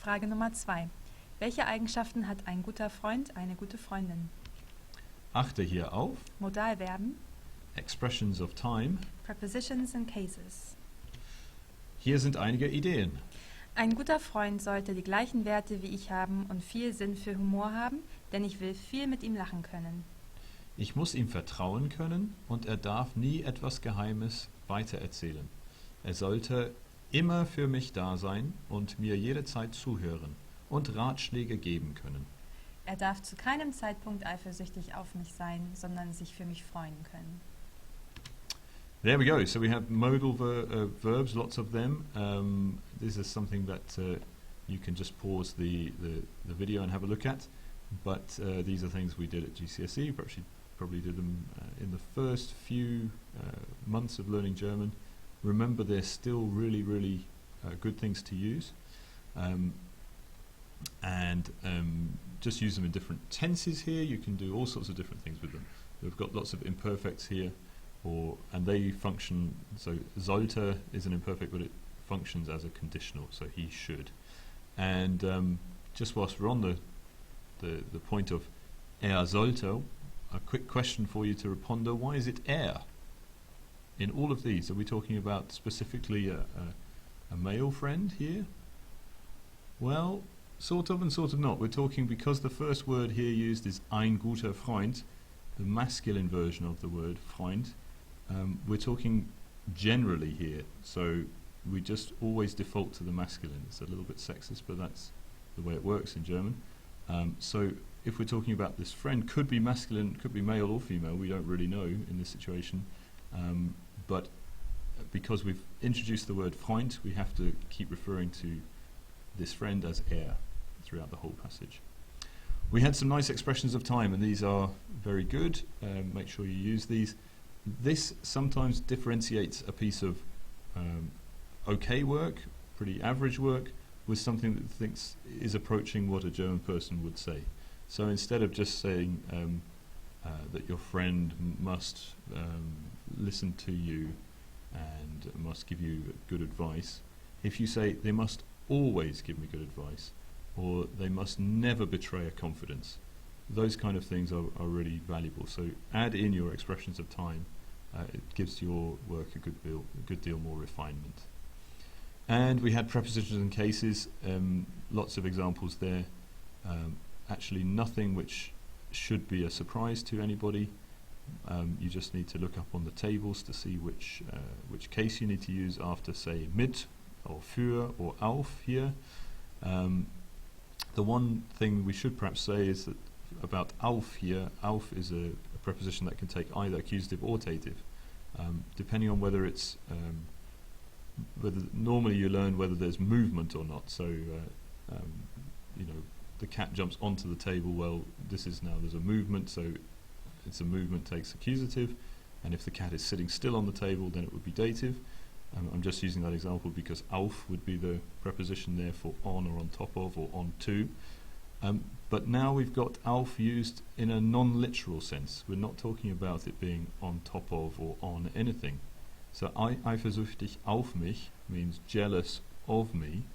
Frage Nummer 2. Welche Eigenschaften hat ein guter Freund, eine gute Freundin? Achte hier auf Modalverben, Expressions of Time. Prepositions and Cases. Hier sind einige Ideen. Ein guter Freund sollte die gleichen Werte wie ich haben und viel Sinn für Humor haben, denn ich will viel mit ihm lachen können. Ich muss ihm vertrauen können und er darf nie etwas Geheimes weitererzählen. Er sollte immer für mich da sein und mir jederzeit zuhören und Ratschläge geben können. Er darf zu keinem Zeitpunkt eifersüchtig auf mich sein, sondern sich für mich freuen können. There we go. So we have modal verbs, lots of them. This is something that you can just pause the video and have a look at. But these are things we did at GCSE. Perhaps you probably did them in the first few months of learning German. Remember, they're still really, really good things to use. Just use them in different tenses here. You can do all sorts of different things with them. We've got lots of imperfects here, and they function. So sollte is an imperfect, but it functions as a conditional. So he should. And just whilst we're on the point of sollte, a quick question for you to ponder: why is it in all of these? Are we talking about specifically a male friend here? Well, sort of and sort of not. We're talking, because the first word here used is ein guter Freund, the masculine version of the word Freund. We're talking generally here, so we just always default to the masculine. It's a little bit sexist, but that's the way it works in German. So if we're talking about this friend, could be masculine, could be male or female, we don't really know in this situation. But because we've introduced the word Freund, we have to keep referring to this friend as throughout the whole passage. We had some nice expressions of time, and these are very good. Make sure you use these. This sometimes differentiates a piece of okay work, pretty average work, with something that thinks is approaching what a German person would say. So instead of just saying that your friend must listen to you and must give you good advice, if you say they must always give me good advice, or they must never betray a confidence, those kind of things are really valuable. So add in your expressions of time. It gives your work a good deal more refinement. And we had prepositions and cases, lots of examples there. Actually nothing which should be a surprise to anybody. You just need to look up on the tables to see which case you need to use after, say, mit or für or auf here. The one thing we should perhaps say is that about auf here, auf is a preposition that can take either accusative or dative, depending on whether it's whether normally you learn whether there's movement or not. So the cat jumps onto the table. Well, there's a movement, so it's a movement takes accusative, and if the cat is sitting still on the table, then it would be dative. I'm just using that example because auf would be the preposition there for on or on top of or on to. But now we've got auf used in a non-literal sense. We're not talking about it being on top of or on anything. So eifersüchtig auf mich means jealous of me,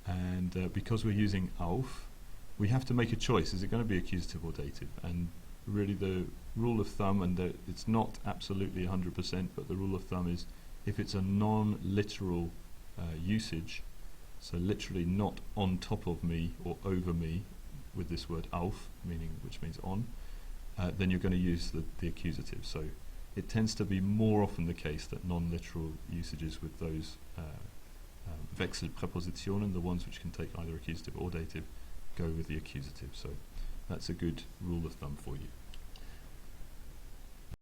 and because we're using auf, we have to make a choice. Is it going to be accusative or dative? And really the rule of thumb, and it's not absolutely 100%, but the rule of thumb is if it's a non-literal usage, so literally not on top of me or over me with this word auf, which means on, then you're going to use the accusative. So it tends to be more often the case that non-literal usages with those Wechselpräpositionen, the ones which can take either accusative or dative, go with the accusative. So that's a good rule of thumb for you.